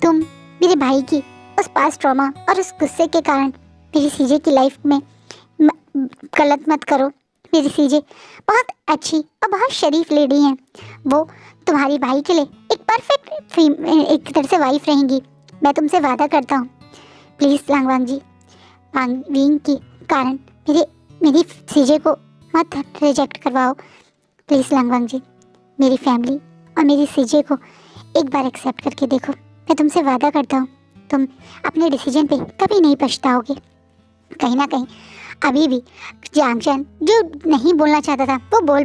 तुम मेरे भाई की उस पास ट्रॉमा और उस गुस्से के कारण मेरी सीजे की लाइफ में गलत मत करो। मेरी सीजे बहुत अच्छी और बहुत शरीफ लेडी हैं। वो तुम्हारी भाई के लिए एक परफेक्ट एक तरह से वाइफ रहेंगी, मैं तुमसे वादा करता हूँ। प्लीज़ लांगवांग जी, विंग के कारण मेरी सीजे को मत रिजेक्ट करवाओ। प्लीज़ लांगवांग जी, मेरी फैमिली और मेरी सीजे को एक बार एक्सेप्ट करके देखो। मैं तुमसे वादा करता हूँ तुम अपने डिसीजन पे कभी नहीं पछताओगे। कहीं ना कहीं अभी भी जांगचन जो नहीं बोलना चाहता था वो बोल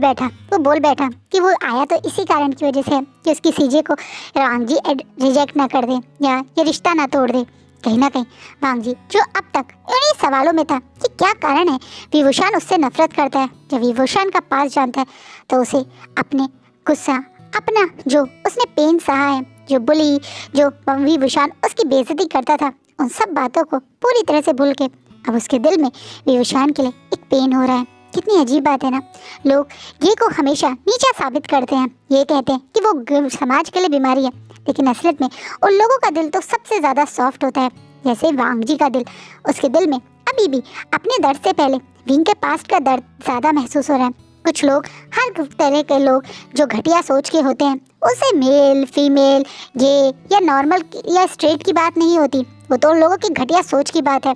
बैठा कि वो आया तो इसी कारण की वजह से है कि उसकी सीजे को वांग जी रिजेक्ट ना कर दे या ये रिश्ता ना तोड़ दे। कहीं ना कहीं वांग जी जो अब तक इन्हीं सवालों में था कि क्या कारण है विभूषण उससे नफरत करता है। जब विभूषण का पास जानता है तो उसे अपने गुस्सा, अपना जो उसने पेन सहा है, जो बुली, जो विभूषण उसकी बेइज्जती करता था, उन सब बातों को पूरी तरह से भूल के अब उसके दिल में विभूषण के लिए एक पेन हो रहा है। कितनी अजीब बात है ना, लोग ये को हमेशा नीचा साबित करते हैं, ये कहते हैं कि वो समाज के लिए बीमारी है, लेकिन असलियत में उन लोगों का दिल तो सबसे ज़्यादा सॉफ्ट होता है। जैसे वांग जी का दिल, उसके दिल में अभी भी अपने दर्द से पहले विंग के पास्ट का दर्द ज़्यादा महसूस हो रहा है। कुछ लोग, हर तरह के लोग जो घटिया सोच के होते हैं, उसे मेल, फीमेल, गे या नॉर्मल या स्ट्रेट की बात नहीं होती, वो तो उन लोगों की घटिया सोच की बात है।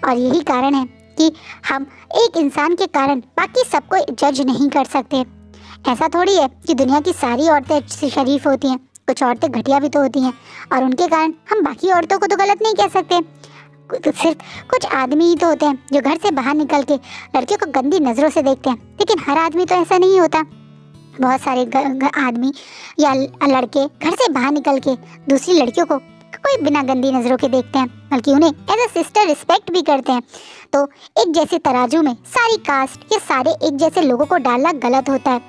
और यही कारण है कि हम एक इंसान के कारण बाकी सबको जज नहीं कर सकते। ऐसा थोड़ी है कि दुनिया की सारी औरतें शरीफ होती हैं, कुछ औरतें घटिया भी तो होती हैं, और उनके कारण हम बाकी औरतों को तो गलत नहीं कह सकते। सिर्फ कुछ आदमी ही तो होते हैं जो घर से बाहर निकल के लड़कियों को गंदी नज़रों से देखते हैं, लेकिन हर आदमी तो ऐसा नहीं होता। बहुत सारे आदमी या लड़के घर से बाहर निकल के दूसरी लड़कियों को कोई बिना गंदी नज़रों के देखते हैं, बल्कि उन्हें एज अ सिस्टर रिस्पेक्ट भी करते हैं। तो एक जैसे तराजू में सारी कास्ट या सारे एक जैसे लोगों को डालना गलत होता है।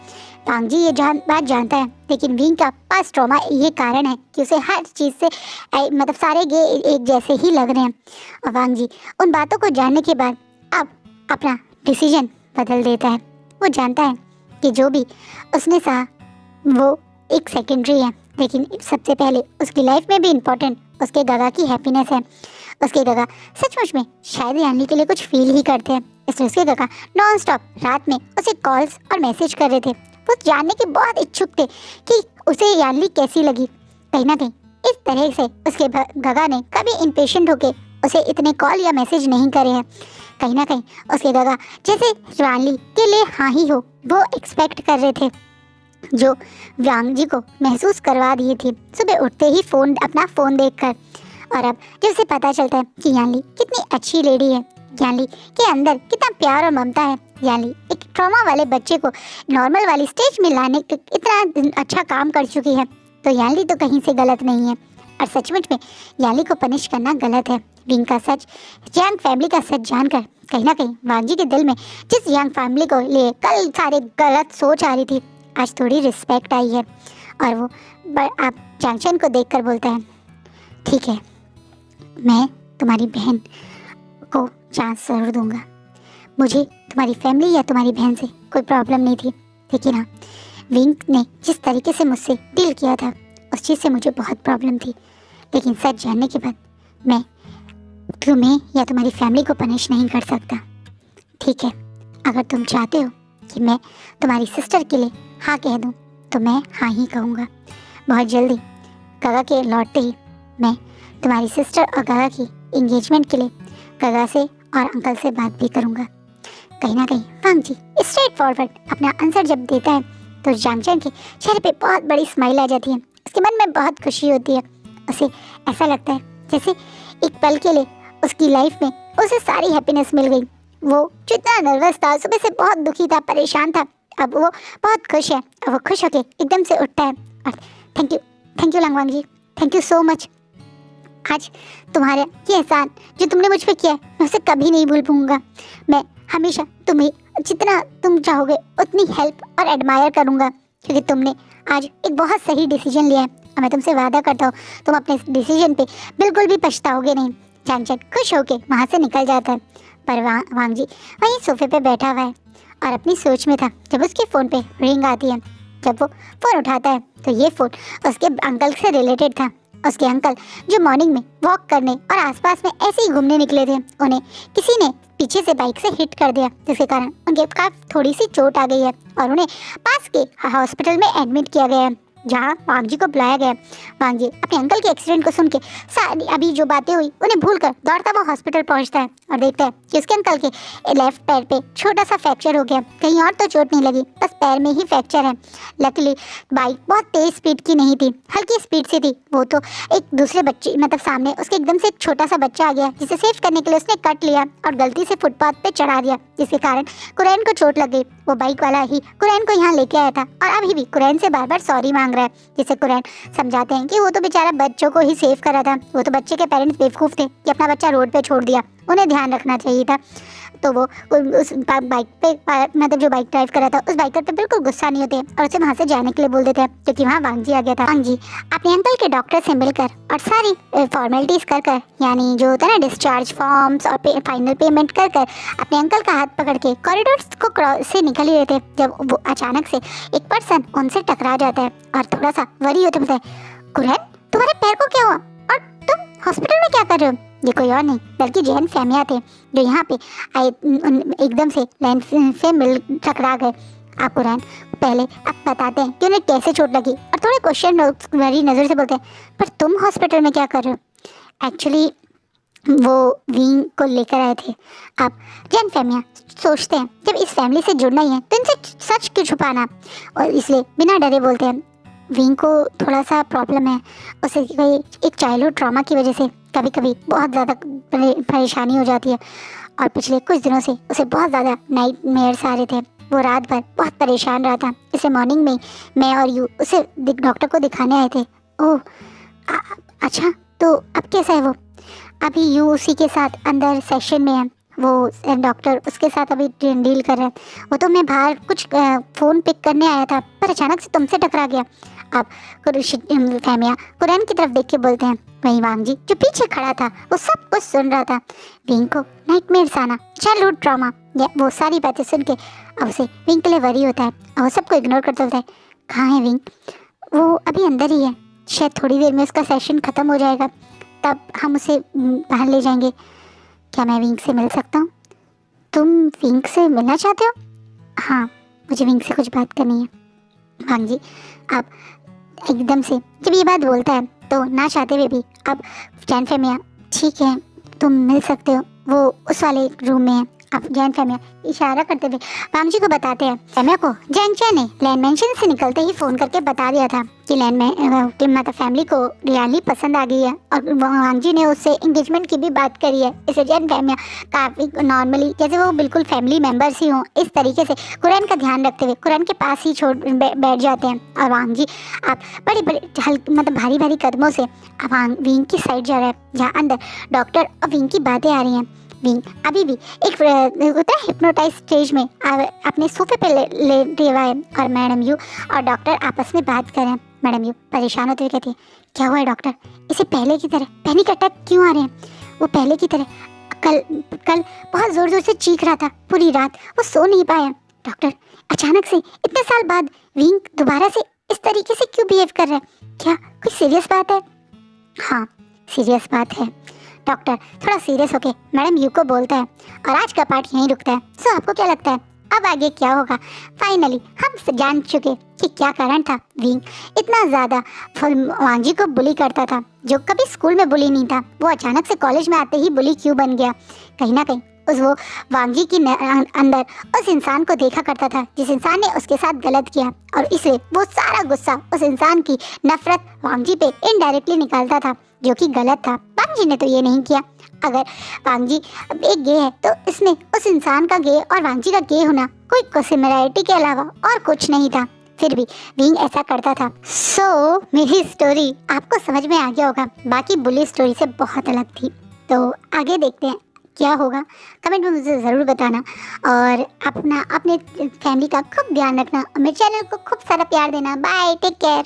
वांग जी ये बात जानता है, लेकिन विंग का पास ट्रॉमा ये कारण है कि उसे हर चीज़ से मतलब सारे गे एक जैसे ही लग रहे हैं। और वांग जी उन बातों को जानने के बाद अब अपना डिसीजन बदल देता है। वो जानता है कि जो भी उसने कहा वो एक सेकेंडरी है, लेकिन सबसे पहले उसकी लाइफ में भी इम्पोर्टेंट उसके गगा की हैप्पीनेस है। उसके गगा सचमुच में शायद यानली के लिए कुछ फील ही करते हैं, इसलिए उसके गगा नॉन स्टॉप रात में उसे कॉल्स और मैसेज कर रहे थे। वो जानने के बहुत इच्छुक थे कि उसे यानली कैसी लगी। कहीं ना कहीं इस तरह से उसके गगा ने कभी इम्पेशेंट होके उसे इतने कॉल या मैसेज नहीं करे हैं। कहीं ना कहीं उसके गगा जैसे यानली के लिए हाँ ही हो वो एक्सपेक्ट कर रहे थे, जो वांग जी को महसूस करवा दिए थी सुबह उठते ही अपना फ़ोन देखकर। और अब जब से पता चलता है कि यानली कितनी अच्छी लेडी है, यानली के अंदर कितना प्यार और ममता है, यानली एक ट्रॉमा वाले बच्चे को नॉर्मल वाली स्टेज में लाने का इतना अच्छा काम कर चुकी है, तो यानली तो कहीं से गलत नहीं है। और सचमुच में यानली को पनिश करना गलत है। विंग का सच, यांग फैमिली का सच जानकर कहीं ना कहीं वांग जी के दिल में जिस यांग फैमिली को लिए कल सारे गलत सोच आ रही थी, आज थोड़ी रिस्पेक्ट आई है। और वो आप चांगचेन को देखकर बोलता है, ठीक है, मैं तुम्हारी बहन को चांस ज़रूर दूंगा। मुझे तुम्हारी फैमिली या तुम्हारी बहन से कोई प्रॉब्लम नहीं थी, लेकिन हाँ, विंग ने जिस तरीके से मुझसे डील किया था उस चीज़ से मुझे बहुत प्रॉब्लम थी। लेकिन सच जानने के बाद मैं तुम्हें या तुम्हारी फैमिली को पनिश नहीं कर सकता। ठीक है, अगर तुम चाहते हो कि मैं तुम्हारी सिस्टर के लिए हाँ कह दूँ तो मैं हाँ ही कहूँगा। बहुत जल्दी गगा के लौटते ही मैं तुम्हारी सिस्टर और गगा की एंगेजमेंट के लिए गगा से और अंकल से बात भी करूँगा। कहीं ना कहीं वांग जी स्ट्रेट फॉरवर्ड अपना आंसर जब देता है तो चांगचेन के चेहरे पे बहुत बड़ी स्माइल आ जाती है। उसके मन में बहुत खुशी होती है। उसे ऐसा लगता है जैसे एक पल के लिए उसकी लाइफ में उसे सारी हैप्पीनेस मिल गई। वो जितना नर्वस था, सुबह से बहुत दुखी था, परेशान था, अब वो बहुत खुश है। और वो खुश होके एकदम से उठता है और thank you Langwang ji, thank you so much. आज तुम्हारे ये एहसान जो तुमने मुझ पर किया है मैं उसे कभी नहीं भूल पाऊँगा। मैं हमेशा तुम्हें जितना तुम चाहोगे उतनी हेल्प और एडमायर करूँगा, क्योंकि तुमने आज एक बहुत सही डिसीजन लिया है और मैं तुमसे वादा करता हूँ तुम अपने डिसीजन पे बिल्कुल भी पछताओगे नहीं। चांगचेन खुश होके वहाँ से निकल जाता है, पर वांग जी वहीं सोफे पे बैठा हुआ है और अपनी सोच में था जब उसके फ़ोन पे रिंग आती है। जब वो फ़ोन उठाता है तो ये फ़ोन उसके अंकल से रिलेटेड था। उसके अंकल जो मॉर्निंग में वॉक करने और आसपास में ऐसे ही घूमने निकले थे, उन्हें किसी ने पीछे से बाइक से हिट कर दिया, जिसके कारण उनके काफ़ी थोड़ी सी चोट आ गई है और उन्हें पास के हॉस्पिटल में एडमिट किया गया है, जहाँ वांग जी को बुलाया गया। वांग जी अपने अंकल के एक्सीडेंट को सुन के सारी अभी जो बातें हुई उन्हें भूलकर दौड़ता वो हॉस्पिटल पहुँचता है और देखता है कि उसके अंकल के लेफ्ट पैर पे छोटा सा फ्रैक्चर हो गया। कहीं और तो चोट नहीं लगी, बस पैर में ही फ्रैक्चर है। लकीली बाइक बहुत तेज स्पीड की नहीं थी, हल्की स्पीड से थी। वो तो एक दूसरे बच्चे मतलब सामने उसके एकदम से एक छोटा सा बच्चा आ गया, जिसे सेव करने के लिए उसने कट लिया और गलती से फुटपाथ पे चढ़ा दिया, जिसके कारण कुरैन को चोट लग गई। वो बाइक वाला ही कुरैन को यहाँ लेके आया था और अभी भी कुरैन से बार बार सॉरी मांग रहा है, जिससे कुरैन समझाते हैं कि वो तो बेचारा बच्चों को ही सेव कर रहा था, वो तो बच्चे के पेरेंट्स बेवकूफ़ थे कि अपना बच्चा रोड पे छोड़ दिया, उन्हें ध्यान रखना चाहिए था। तो वो उस बाइक पे मतलब जो बाइक ड्राइव कर रहा था उस बाइकर पे बिल्कुल गुस्सा नहीं होते और उसे वहाँ से जाने के लिए बोल देते हैं, क्योंकि वहाँ वांग जी आ गया था। वांग जी अपने अंकल के डॉक्टर से मिलकर और सारी फॉर्मेलिटीज़ कर यानी जो होता है ना डिस्चार्ज फॉर्म्स और फाइनल पेमेंट कर अपने अंकल का हाथ पकड़ के कॉरिडोर को क्रॉस से निकल ही रहे थे, जब वो अचानक से एक पर्सन उनसे टकरा जाता है और थोड़ा सा वरी होते बोलता है, कुरैन तुम्हारे पैर को क्या हुआ और तुम हॉस्पिटल में क्या कर रहे हो? ये कोई और नहीं बल्कि जैन फैमिया थे जो यहाँ पे आए, एकदम से लाइन से मिल टकरा गए। आप कुरैन पहले आप बताते हैं कि उन्हें कैसे चोट लगी और थोड़े क्वेश्चन मेरी नज़र से बोलते हैं, पर तुम हॉस्पिटल में क्या कर रहे हो? एक्चुअली वो विंग को लेकर आए थे। आप जैन फैमिया सोचते हैं जब इस फैमिली से जुड़ना ही है तो इनसे सच क्यों छुपाना, और इसलिए बिना डरे बोलते हैं विंग को थोड़ा सा प्रॉब्लम है, उसे कोई एक चाइल्डहुड ट्रॉमा की वजह से कभी कभी बहुत ज़्यादा परेशानी हो जाती है और पिछले कुछ दिनों से उसे बहुत ज़्यादा नाइट मेयर्स आ रहे थे। वो रात भर बहुत परेशान रहा था, इसलिए मॉर्निंग में मैं और यू उसे डॉक्टर को दिखाने आए थे। ओह अच्छा, तो अब कैसा है वो? अभी यू उसी के साथ अंदर सेशन में है, वो डॉक्टर उसके साथ अभी डील कर रहे हैं। वो तो मैं बाहर कुछ फ़ोन पिक करने आया था, पर अचानक से तुमसे टकरा गया। अब फहमिया कुरैन की तरफ देख के बोलते हैं। वहीं वांग जी जो पीछे खड़ा था वो सब कुछ सुन रहा था। विंग को नाइटमेयर्स आना, चाइल्डहुड ट्रॉमा, या वो सारी बातें सुन के अब उसे विंग के लिए वरी होता है और वो सबको इग्नोर करता होता है। कहाँ है विंग? वो अभी अंदर ही है, शायद थोड़ी देर में उसका सेशन ख़त्म हो जाएगा, तब हम उसे बाहर ले जाएंगे। क्या मैं विंग से मिल सकता हूँ? तुम विंग से मिलना चाहते हो? हाँ, मुझे विंग से कुछ बात करनी है। वांग जी आप एकदम से जब ये बात बोलता है तो ना चाहते हुए भी अब जैन फहमिया, ठीक है तुम मिल सकते हो, वो उस वाले रूम में है। अब जैन फहमिया इशारा करते हुए वांग जी को बताते हैं। फहमिया को जैन चैन ने लैंड मेंशन से निकलते ही फ़ोन करके बता दिया था कि लैंड में मतलब फैमिली को रियली पसंद आ गई है और वांग जी ने उससे एंगेजमेंट की भी बात करी है। इसे जैन फहमिया काफ़ी नॉर्मली जैसे वो बिल्कुल फैमिली मेम्बर्स ही हों इस तरीके से कुरैन का ध्यान रखते हुए कुरैन के पास ही बैठ जाते हैं। और वांग जी आप बड़े बड़े मतलब भारी भारी कदमों से अब विंग की साइड जा रहा है, जहाँ अंदर डॉक्टर और विंग की बातें आ रही हैं। विंग अभी भी एक होता है हिप्नोटाइज स्टेज में अपने सोफे पे लेटे हुआ है और मैडम यू और डॉक्टर आपस में बात कर रहे हैं। मैडम यू परेशान होते हुए कहती है, क्या हुआ है डॉक्टर? इसे पहले की तरह पैनिक अटैक क्यों आ रहे हैं? वो पहले की तरह कल बहुत ज़ोर ज़ोर से चीख रहा था पूरी रात, वो सो नहीं पाया। डॉक्टर अचानक से इतने साल बाद विंग दोबारा से इस तरीके से क्यों बिहेव कर रहा है? क्या कोई सीरियस बात है? हाँ सीरियस बात है। डॉक्टर थोड़ा सीरियस होके मैडम यू को बोलता है और आज का पार्ट यहीं रुकता है। सो आपको क्या लगता है अब आगे क्या होगा? फाइनली हम जान चुके कि क्या कारण था विंग इतना ज़्यादा वांग जी को बुली करता था, जो कभी स्कूल में बुली नहीं था, वो अचानक से कॉलेज में आते ही बुली क्यों बन गया। कहीं ना कहीं उस वो वांग जी की अंदर उस इंसान को देखा करता था जिस इंसान ने उसके साथ गलत किया, और इसलिए वो सारा गुस्सा उस इंसान की नफरत वांग जी पे इनडायरेक्टली निकालता था, जो कि गलत था। वांग जी ने तो ये नहीं किया। अगर वांग जी एक गे है तो इसमें उस इंसान का गे और वांग जी का गे होना कोई सिमिलैरिटी के अलावा और कुछ नहीं था, फिर भी विंग ऐसा करता था। सो मेरी स्टोरी आपको समझ में आ गया होगा, बाकी बुली स्टोरी से बहुत अलग थी। तो आगे देखते हैं क्या होगा, कमेंट में मुझे ज़रूर बताना और अपने फैमिली का खूब ध्यान रखना और मेरे चैनल को खूब सारा प्यार देना। Bye, take care.